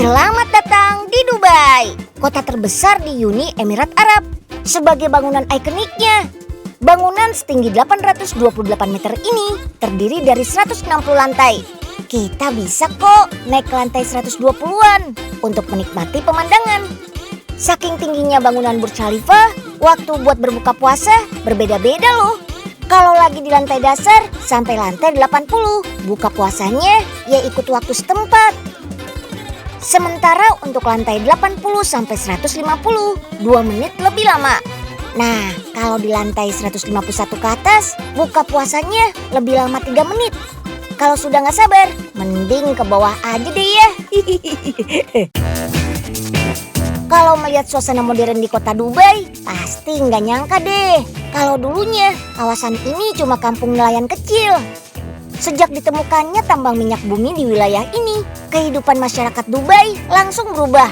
Selamat datang di Dubai, kota terbesar di Uni Emirat Arab. Sebagai bangunan ikoniknya, bangunan setinggi 828 meter ini terdiri dari 160 lantai. Kita bisa kok naik ke lantai 120-an untuk menikmati pemandangan. Saking tingginya bangunan Burj Khalifa, waktu buat berbuka puasa berbeda-beda loh. Kalau lagi di lantai dasar sampai lantai 80, buka puasanya ya ikut waktu setempat. Sementara untuk lantai 80 sampai 150, 2 menit lebih lama. Nah, kalau di lantai 151 ke atas, buka puasanya lebih lama 3 menit. Kalau sudah nggak sabar, mending ke bawah aja deh ya. Kalau melihat suasana modern di kota Dubai, pasti nggak nyangka deh kalau dulunya kawasan ini cuma kampung nelayan kecil. Sejak ditemukannya tambang minyak bumi di wilayah ini, kehidupan masyarakat Dubai langsung berubah.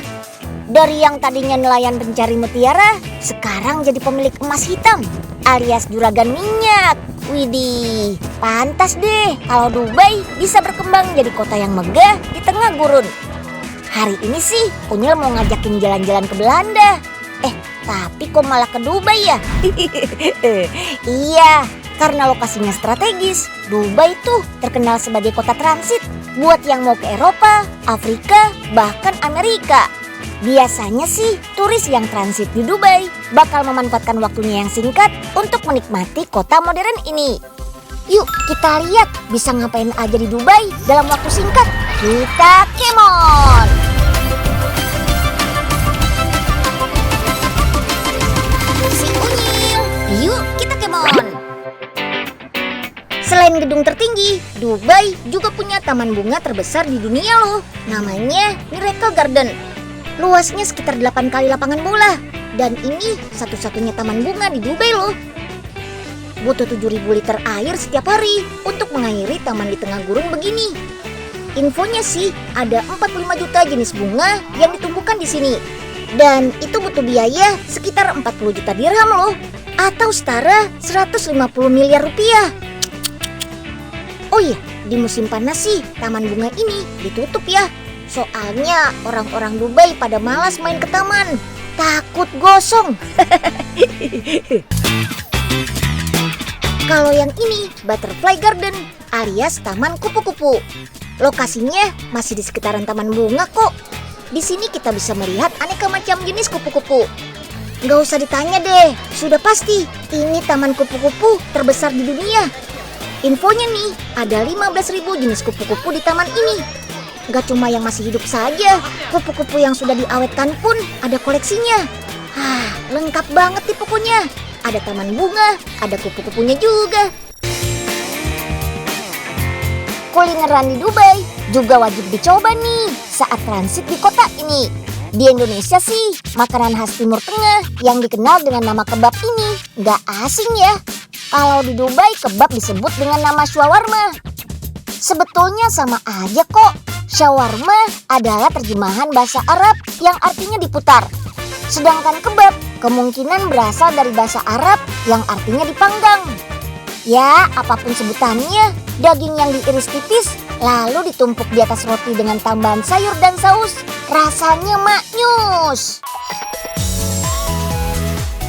Dari yang tadinya nelayan pencari mutiara, sekarang jadi pemilik emas hitam alias juragan minyak. Widih, pantas deh kalau Dubai bisa berkembang jadi kota yang megah di tengah gurun. Hari ini sih Unyil mau ngajakin jalan-jalan ke Belanda. Tapi kok malah ke Dubai ya? Iya, karena lokasinya strategis. Dubai tuh terkenal sebagai kota transit buat yang mau ke Eropa, Afrika, bahkan Amerika. Biasanya sih turis yang transit di Dubai bakal memanfaatkan waktunya yang singkat untuk menikmati kota modern ini. Yuk kita lihat bisa ngapain aja di Dubai dalam waktu singkat. Kita kemon! Si Unyil, yuk kita kemon! Selain gedung tertinggi, Dubai juga punya taman bunga terbesar di dunia loh. Namanya Miracle Garden. Luasnya sekitar 8 kali lapangan bola. Dan ini satu-satunya taman bunga di Dubai loh. Butuh 7.000 liter air setiap hari untuk mengairi taman di tengah gurun begini. Infonya sih ada 45 juta jenis bunga yang ditumbuhkan di sini. Dan itu butuh biaya sekitar 40 juta dirham loh. Atau setara 150 miliar rupiah. Oh iya, di musim panas sih taman bunga ini ditutup ya. Soalnya orang-orang Dubai pada malas main ke taman. Takut gosong. Kalau yang ini Butterfly Garden alias taman kupu-kupu. Lokasinya masih di sekitaran taman bunga kok. Di sini kita bisa melihat aneka macam jenis kupu-kupu. Nggak usah ditanya deh, sudah pasti ini taman kupu-kupu terbesar di dunia. Infonya nih, ada 15.000 jenis kupu-kupu di taman ini. Gak cuma yang masih hidup saja, kupu-kupu yang sudah diawetkan pun ada koleksinya. Lengkap banget nih pokoknya. Ada taman bunga, ada kupu-kupunya juga. Kulineran di Dubai juga wajib dicoba nih saat transit di kota ini. Di Indonesia sih, makanan khas Timur Tengah yang dikenal dengan nama kebab ini gak asing ya. Kalau di Dubai kebab disebut dengan nama shawarma. Sebetulnya sama aja kok. Shawarma adalah terjemahan bahasa Arab yang artinya diputar. Sedangkan kebab kemungkinan berasal dari bahasa Arab yang artinya dipanggang. Ya, apapun sebutannya, daging yang diiris tipis lalu ditumpuk di atas roti dengan tambahan sayur dan saus. Rasanya maknyus.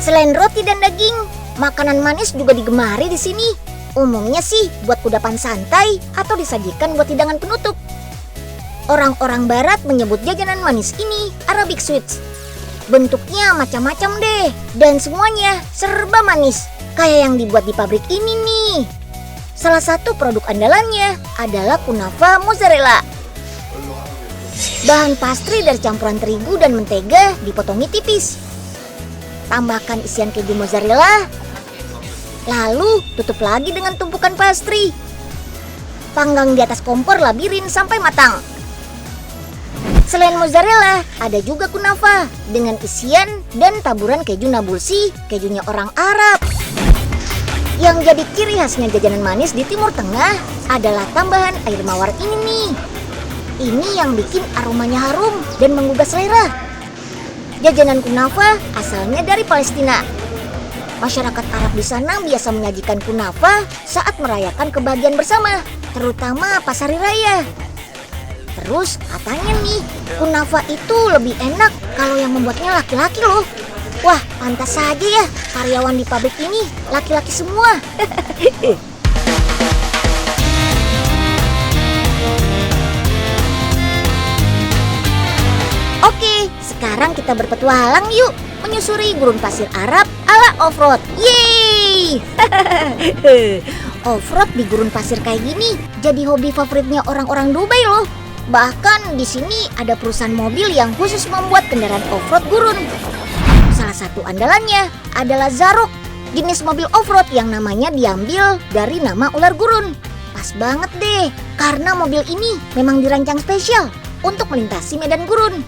Selain roti dan daging, makanan manis juga digemari di sini. Umumnya sih buat kudapan santai atau disajikan buat hidangan penutup. Orang-orang barat menyebut jajanan manis ini Arabic Sweets. Bentuknya macam-macam deh dan semuanya serba manis. Kayak yang dibuat di pabrik ini nih. Salah satu produk andalannya adalah kunafa mozzarella. Bahan pastry dari campuran terigu dan mentega dipotongi tipis. Tambahkan isian keju mozzarella. Lalu tutup lagi dengan tumpukan pastry. Panggang di atas kompor labirin sampai matang. Selain mozzarella, ada juga kunafa dengan isian dan taburan keju nabulsi, kejunya orang Arab. Yang jadi ciri khasnya jajanan manis di Timur Tengah adalah tambahan air mawar ini nih. Ini yang bikin aromanya harum dan menggugah selera. Jajanan kunafa asalnya dari Palestina. Masyarakat Arab di sana biasa menyajikan kunafa saat merayakan kebahagiaan bersama, terutama pas hari raya. Terus katanya nih, kunafa itu lebih enak kalau yang membuatnya laki-laki loh. Wah, pantas saja ya karyawan di pabrik ini laki-laki semua. Oke, sekarang kita berpetualang yuk menyusuri gurun pasir Arab ala off-road. Yeay! Off-road di gurun pasir kayak gini jadi hobi favoritnya orang-orang Dubai loh. Bahkan di sini ada perusahaan mobil yang khusus membuat kendaraan off-road gurun. Salah satu andalannya adalah Zarok, jenis mobil off-road yang namanya diambil dari nama ular gurun. Pas banget deh, karena mobil ini memang dirancang spesial untuk melintasi medan gurun.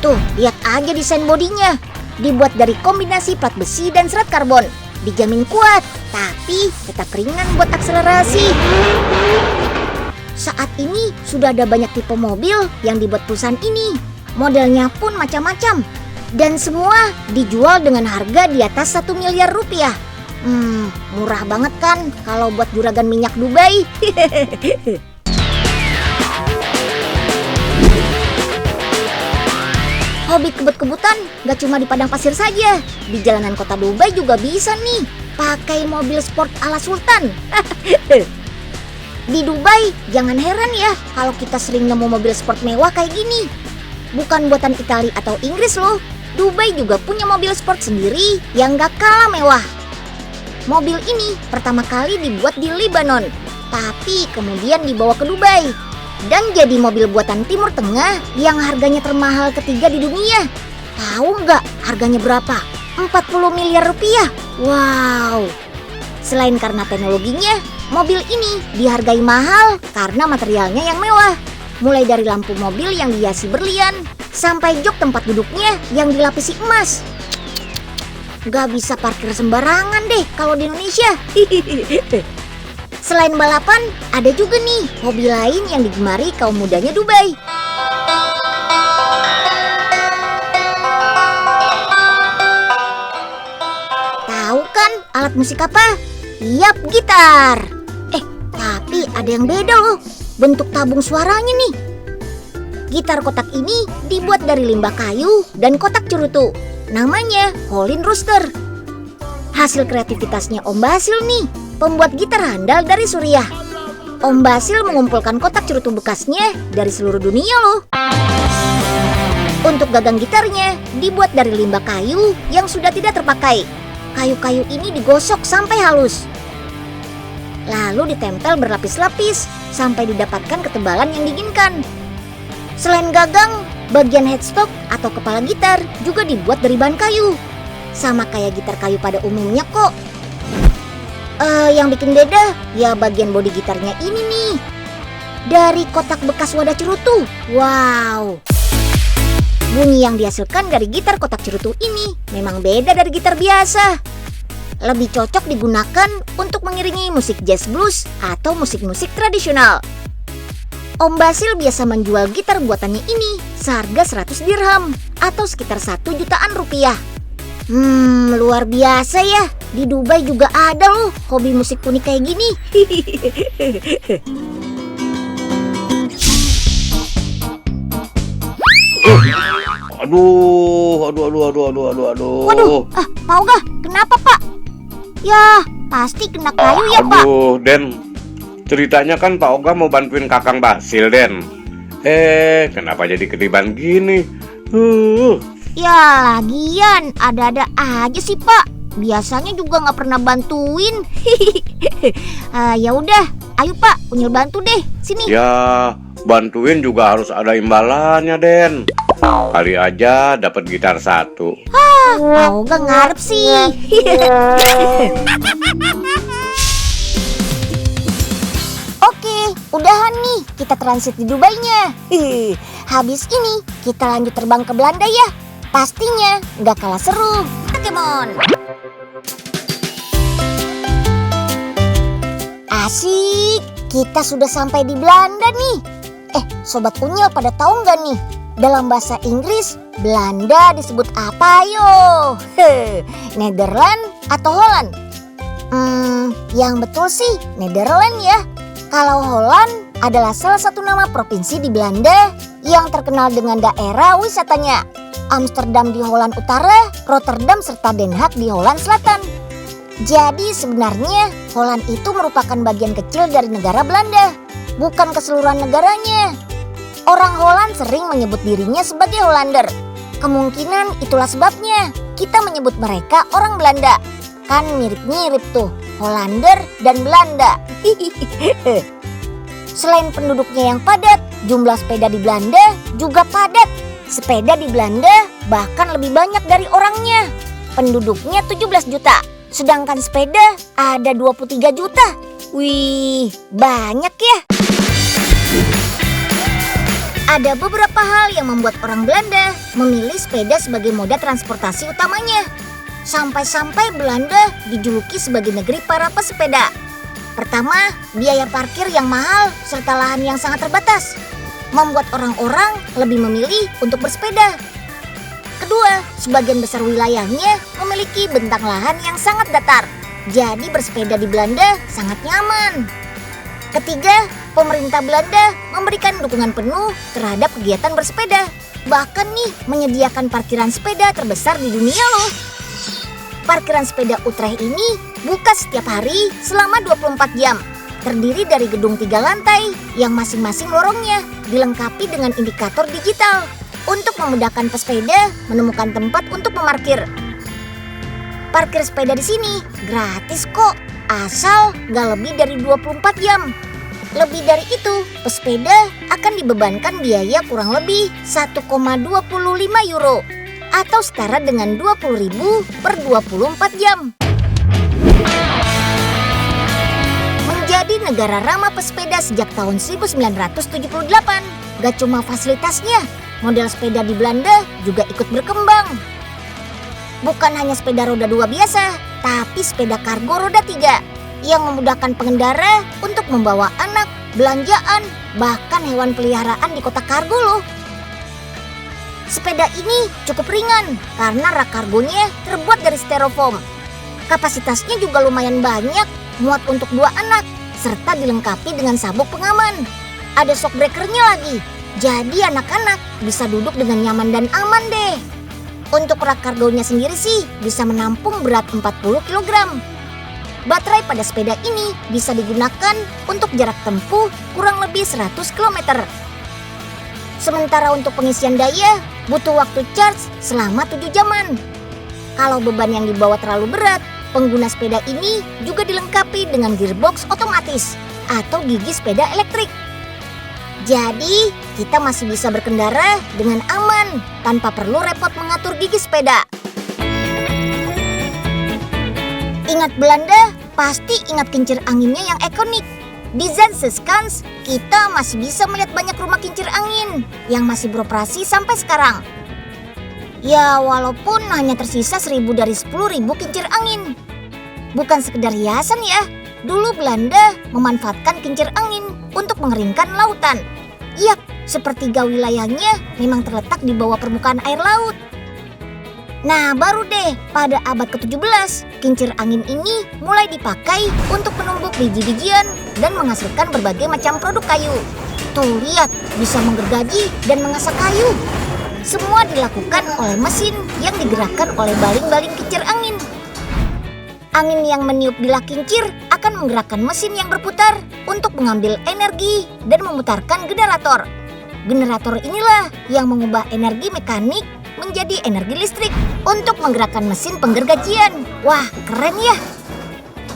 Tuh, lihat aja desain bodinya. Dibuat dari kombinasi plat besi dan serat karbon. Dijamin kuat, tapi tetap ringan buat akselerasi. Saat ini sudah ada banyak tipe mobil yang dibuat perusahaan ini. Modelnya pun macam-macam. Dan semua dijual dengan harga di atas 1 miliar rupiah. Murah banget kan kalau buat juragan minyak Dubai. Hobi kebut-kebutan gak cuma di padang pasir saja. Di jalanan kota Dubai juga bisa nih pakai mobil sport ala sultan. Di Dubai jangan heran ya kalau kita sering nemu mobil sport mewah kayak gini. Bukan buatan Italia atau Inggris loh. Dubai juga punya mobil sport sendiri yang gak kalah mewah. Mobil ini pertama kali dibuat di Lebanon, tapi kemudian dibawa ke Dubai. Dan jadi mobil buatan Timur Tengah yang harganya termahal ketiga di dunia. Tahu nggak harganya berapa? 40 miliar rupiah. Wow. Selain karena teknologinya, mobil ini dihargai mahal karena materialnya yang mewah. Mulai dari lampu mobil yang dihiasi berlian, sampai jok tempat duduknya yang dilapisi emas. Nggak bisa parkir sembarangan deh kalau di Indonesia. Selain balapan, ada juga nih hobi lain yang digemari kaum mudanya Dubai. Tahu kan alat musik apa? Yap, gitar. Tapi ada yang beda loh, bentuk tabung suaranya nih. Gitar kotak ini dibuat dari limbah kayu dan kotak cerutu. Namanya Colin Rooster. Hasil kreativitasnya Om Basil nih, pembuat gitar handal dari Suriah. Om Basil mengumpulkan kotak cerutu bekasnya dari seluruh dunia loh. Untuk gagang gitarnya dibuat dari limbah kayu yang sudah tidak terpakai. Kayu-kayu ini digosok sampai halus. Lalu ditempel berlapis-lapis sampai didapatkan ketebalan yang diinginkan. Selain gagang, bagian headstock atau kepala gitar juga dibuat dari bahan kayu. Sama kayak gitar kayu pada umumnya kok. Yang bikin beda ya bagian bodi gitarnya ini nih. Dari kotak bekas wadah cerutu. Wow. Bunyi yang dihasilkan dari gitar kotak cerutu ini memang beda dari gitar biasa. Lebih cocok digunakan untuk mengiringi musik jazz blues atau musik-musik tradisional. Om Basil biasa menjual gitar buatannya ini seharga 100 dirham atau sekitar 1 jutaan rupiah. Luar biasa ya. Di Dubai juga ada loh hobi musik unik kayak gini. Aduh. Waduh, Pak Oga, kenapa Pak? Ya, pasti kena kayu ya Pak. Aduh, Den. Ceritanya kan Pak Oga mau bantuin Kakang Basil, Den. Kenapa jadi ketiban gini? Ya, lagian ada-ada aja sih Pak. Biasanya juga nggak pernah bantuin. Ya udah, ayo Pak, Unyil bantu deh. Sini. Ya, bantuin juga harus ada imbalannya, Den. Kali aja dapat gitar 1. Pak Oga ngarep sih. Oke, udahan nih kita transit di Dubainya. Habis ini kita lanjut terbang ke Belanda ya. Pastinya nggak kalah seru. Pokemon. Asik, kita sudah sampai di Belanda nih. Sobat Unyil pada tahu nggak nih? Dalam bahasa Inggris, Belanda disebut apa yo? Nederland atau Holland? Yang betul sih Nederland ya. Kalau Holland adalah salah satu nama provinsi di Belanda yang terkenal dengan daerah wisatanya. Amsterdam di Holland Utara, Rotterdam serta Den Haag di Holland Selatan. Jadi sebenarnya Holland itu merupakan bagian kecil dari negara Belanda, bukan keseluruhan negaranya. Orang Holland sering menyebut dirinya sebagai Hollander. Kemungkinan itulah sebabnya kita menyebut mereka orang Belanda. Kan mirip-mirip tuh, Hollander dan Belanda. Selain penduduknya yang padat, jumlah sepeda di Belanda juga padat. Sepeda di Belanda bahkan lebih banyak dari orangnya. Penduduknya 17 juta, sedangkan sepeda ada 23 juta. Wih, banyak ya. Ada beberapa hal yang membuat orang Belanda memilih sepeda sebagai moda transportasi utamanya. Sampai-sampai Belanda dijuluki sebagai negeri para pesepeda. Pertama, biaya parkir yang mahal serta lahan yang sangat terbatas membuat orang-orang lebih memilih untuk bersepeda. Kedua, sebagian besar wilayahnya memiliki bentang lahan yang sangat datar. Jadi bersepeda di Belanda sangat nyaman. Ketiga, pemerintah Belanda memberikan dukungan penuh terhadap kegiatan bersepeda. Bahkan nih menyediakan parkiran sepeda terbesar di dunia loh. Parkiran sepeda Utrecht ini buka setiap hari selama 24 jam. Terdiri dari gedung 3 lantai yang masing-masing lorongnya dilengkapi dengan indikator digital untuk memudahkan pesepeda menemukan tempat untuk memarkir. Parkir sepeda di sini gratis kok, asal nggak lebih dari 24 jam. Lebih dari itu, pesepeda akan dibebankan biaya kurang lebih 1,25 euro atau setara dengan 20.000 per 24 jam. Menjadi negara ramah pesepeda sejak tahun 1978, gak cuma fasilitasnya, model sepeda di Belanda juga ikut berkembang. Bukan hanya sepeda roda 2 biasa, tapi sepeda kargo roda 3 yang memudahkan pengendara untuk membawa anak, belanjaan, bahkan hewan peliharaan di kota kargo loh. Sepeda ini cukup ringan karena rak kargonya terbuat dari styrofoam. Kapasitasnya juga lumayan banyak, muat untuk 2 anak, serta dilengkapi dengan sabuk pengaman. Ada shock breakernya lagi, jadi anak-anak bisa duduk dengan nyaman dan aman deh. Untuk rak kargonya sendiri sih bisa menampung berat 40 kg. Baterai pada sepeda ini bisa digunakan untuk jarak tempuh kurang lebih 100 km. Sementara untuk pengisian daya butuh waktu charge selama 7 jaman. Kalau beban yang dibawa terlalu berat, pengguna sepeda ini juga dilengkapi dengan gearbox otomatis atau gigi sepeda elektrik. Jadi, kita masih bisa berkendara dengan aman tanpa perlu repot mengatur gigi sepeda. Ingat Belanda, pasti ingat kincir anginnya yang ikonik. Di Zaanstad, kita masih bisa melihat banyak rumah kincir angin yang masih beroperasi sampai sekarang. Ya, walaupun hanya tersisa 1.000 dari 10.000 kincir angin. Bukan sekedar hiasan ya, dulu Belanda memanfaatkan kincir angin untuk mengeringkan lautan. Yap, sepertiga wilayahnya memang terletak di bawah permukaan air laut. Nah, baru deh pada abad ke-17, kincir angin ini mulai dipakai untuk menumbuk biji-bijian dan menghasilkan berbagai macam produk kayu. Tuh lihat, bisa menggergaji dan mengasak kayu. Semua dilakukan oleh mesin yang digerakkan oleh baling-baling kincir angin. Angin yang meniup bilah kincir akan menggerakkan mesin yang berputar untuk mengambil energi dan memutarkan generator. Generator inilah yang mengubah energi mekanik menjadi energi listrik untuk menggerakkan mesin penggergajian. Wah, keren ya!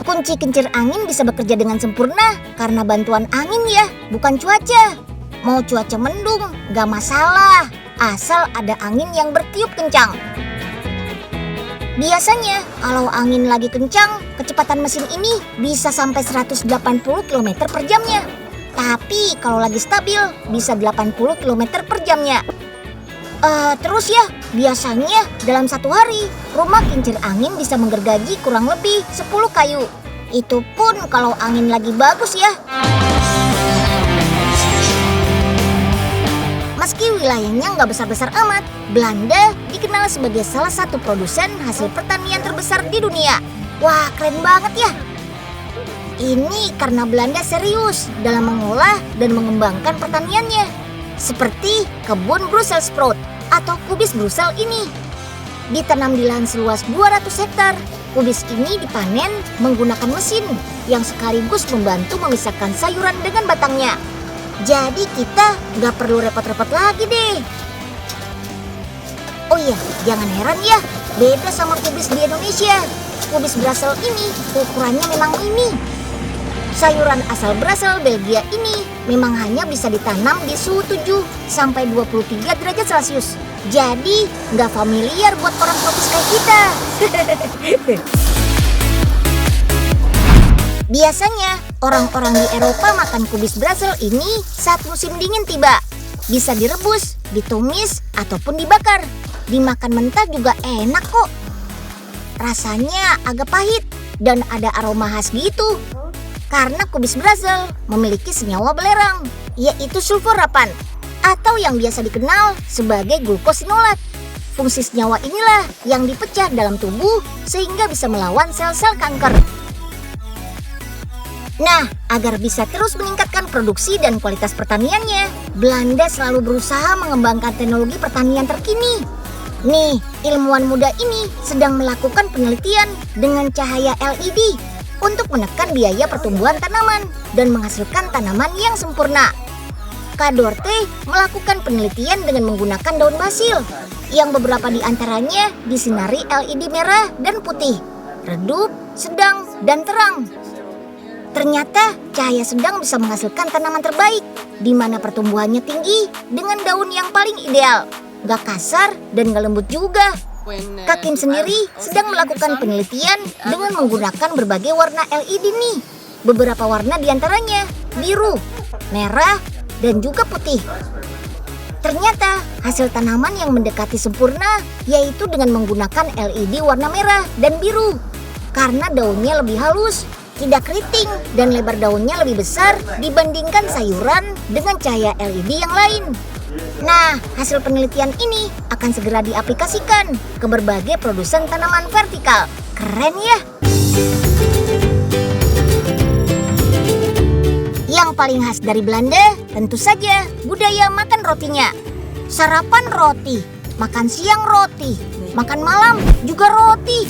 Kunci kincir angin bisa bekerja dengan sempurna karena bantuan angin ya, bukan cuaca. Mau cuaca mendung, gak masalah, asal ada angin yang bertiup kencang. Biasanya, kalau angin lagi kencang, kecepatan mesin ini bisa sampai 180 km per jamnya. Tapi kalau lagi stabil, bisa 80 km per jamnya. Terus ya, biasanya dalam satu hari, rumah kincir angin bisa menggergaji kurang lebih 10 kayu. Itu pun kalau angin lagi bagus ya. Meski wilayahnya nggak besar-besar amat, Belanda dikenal sebagai salah satu produsen hasil pertanian terbesar di dunia. Wah, keren banget ya. Ini karena Belanda serius dalam mengolah dan mengembangkan pertaniannya. Seperti kebun Brussels sprout atau kubis Brussels ini. Ditanam di lahan seluas 200 hektar, kubis ini dipanen menggunakan mesin yang sekaligus membantu memisahkan sayuran dengan batangnya. Jadi kita nggak perlu repot-repot lagi deh. Oh iya, jangan heran ya, beda sama kubis di Indonesia. Kubis Brussels ini ukurannya memang mini. Sayuran asal Brussels, Belgia ini memang hanya bisa ditanam di suhu 7 sampai 23 derajat Celcius. Jadi nggak familiar buat orang tropis kayak kita. Biasanya orang-orang di Eropa makan kubis Brussels ini saat musim dingin tiba. Bisa direbus, ditumis, ataupun dibakar. Dimakan mentah juga enak kok. Rasanya agak pahit dan ada aroma khas gitu. Karena kubis Brussels memiliki senyawa belerang, yaitu sulforapan, atau yang biasa dikenal sebagai glukosinolat. Fungsi senyawa inilah yang dipecah dalam tubuh sehingga bisa melawan sel-sel kanker. Nah, agar bisa terus meningkatkan produksi dan kualitas pertaniannya, Belanda selalu berusaha mengembangkan teknologi pertanian terkini. Nih, ilmuwan muda ini sedang melakukan penelitian dengan cahaya LED untuk menekan biaya pertumbuhan tanaman dan menghasilkan tanaman yang sempurna. Kadorte melakukan penelitian dengan menggunakan daun basil, yang beberapa di antaranya disinari LED merah dan putih, redup, sedang, dan terang. Ternyata cahaya sedang bisa menghasilkan tanaman terbaik, di mana pertumbuhannya tinggi dengan daun yang paling ideal, gak kasar dan gak lembut juga. Kak Kim sendiri sedang melakukan penelitian dengan menggunakan berbagai warna LED nih. Beberapa warna diantaranya biru, merah, dan juga putih. Ternyata hasil tanaman yang mendekati sempurna yaitu dengan menggunakan LED warna merah dan biru. Karena daunnya lebih halus, tidak keriting, dan lebar daunnya lebih besar dibandingkan sayuran dengan cahaya LED yang lain. Nah, hasil penelitian ini akan segera diaplikasikan ke berbagai produsen tanaman vertikal. Keren ya? Yang paling khas dari Belanda tentu saja budaya makan rotinya. Sarapan roti, makan siang roti, makan malam juga roti.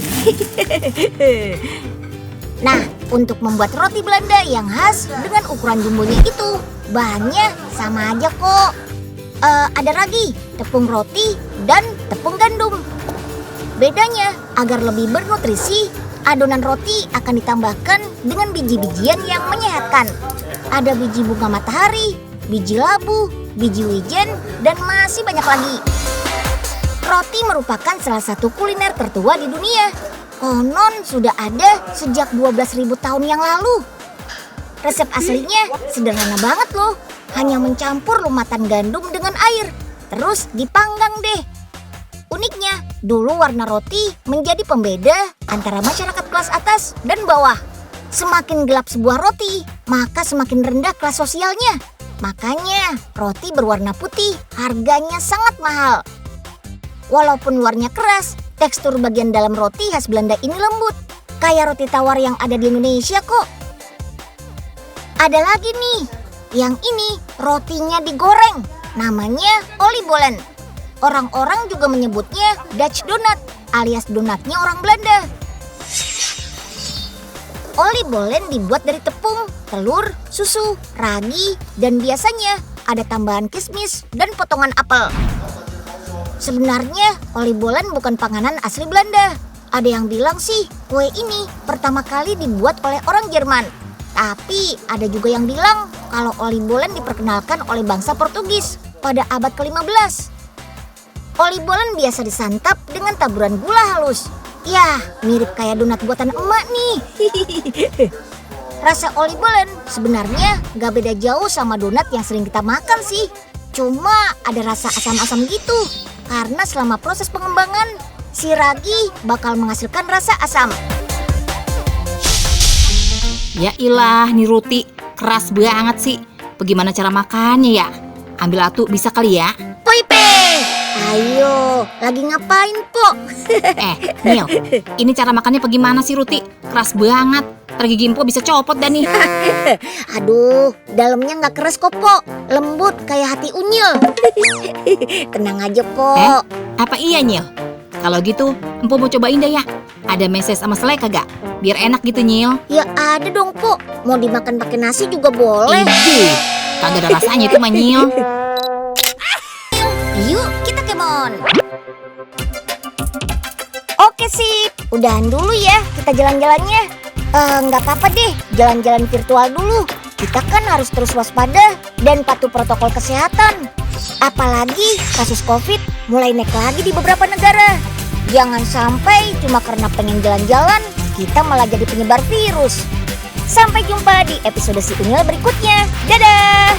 Nah, untuk membuat roti Belanda yang khas dengan ukuran jumbonya itu, bahannya sama aja kok. Ada ragi, tepung roti, dan tepung gandum. Bedanya, agar lebih bernutrisi, adonan roti akan ditambahkan dengan biji-bijian yang menyehatkan. Ada biji bunga matahari, biji labu, biji wijen, dan masih banyak lagi. Roti merupakan salah satu kuliner tertua di dunia. Konon sudah ada sejak 12.000 tahun yang lalu. Resep aslinya sederhana banget loh. Hanya mencampur lumatan gandum dengan air, terus dipanggang deh. Uniknya, dulu warna roti menjadi pembeda antara masyarakat kelas atas dan bawah. Semakin gelap sebuah roti, maka semakin rendah kelas sosialnya. Makanya, roti berwarna putih harganya sangat mahal. Walaupun warnanya keras, tekstur bagian dalam roti khas Belanda ini lembut. Kayak roti tawar yang ada di Indonesia kok. Ada lagi nih. Yang ini rotinya digoreng, namanya oliebollen. Orang-orang juga menyebutnya Dutch donut alias donatnya orang Belanda. Oliebollen dibuat dari tepung, telur, susu, ragi, dan biasanya ada tambahan kismis dan potongan apel. Sebenarnya oliebollen bukan panganan asli Belanda. Ada yang bilang sih kue ini pertama kali dibuat oleh orang Jerman. Tapi ada juga yang bilang kalau oliebollen diperkenalkan oleh bangsa Portugis pada abad ke-15. Oliebollen biasa disantap dengan taburan gula halus. Yah, mirip kayak donat buatan emak nih. Rasa oliebollen sebenarnya gak beda jauh sama donat yang sering kita makan sih. Cuma ada rasa asam-asam gitu. Karena selama proses pengembangan, si ragi bakal menghasilkan rasa asam. Ya ilah, nih roti keras banget sih. Bagaimana cara makannya ya? Ambil atuh bisa kali ya? Puipe! Ayo, lagi ngapain, Po? Nil, ini cara makannya bagaimana sih Ruti? Keras banget. Tergigi Mpo bisa copot dah nih. Aduh, dalamnya nggak keras kok, Po. Lembut kayak hati unyil. Tenang aja, Po. Apa iya Nyil? Kalau gitu, Mpo mau cobain deh ya. Ada meses sama selai kagak? Biar enak gitu Nyil. Ya ada dong, Po. Mau dimakan pakai nasi juga boleh. Ih, kagak ada rasanya itu mah Nyil. Yuk, kita kemon. Oke sip, udahan dulu ya kita jalan-jalannya. Nggak apa-apa deh, jalan-jalan virtual dulu. Kita kan harus terus waspada dan patuh protokol kesehatan. Apalagi kasus COVID mulai naik lagi di beberapa negara. Jangan sampai cuma karena pengen jalan-jalan, kita malah jadi penyebar virus. Sampai jumpa di episode Si Unyil berikutnya. Dadah!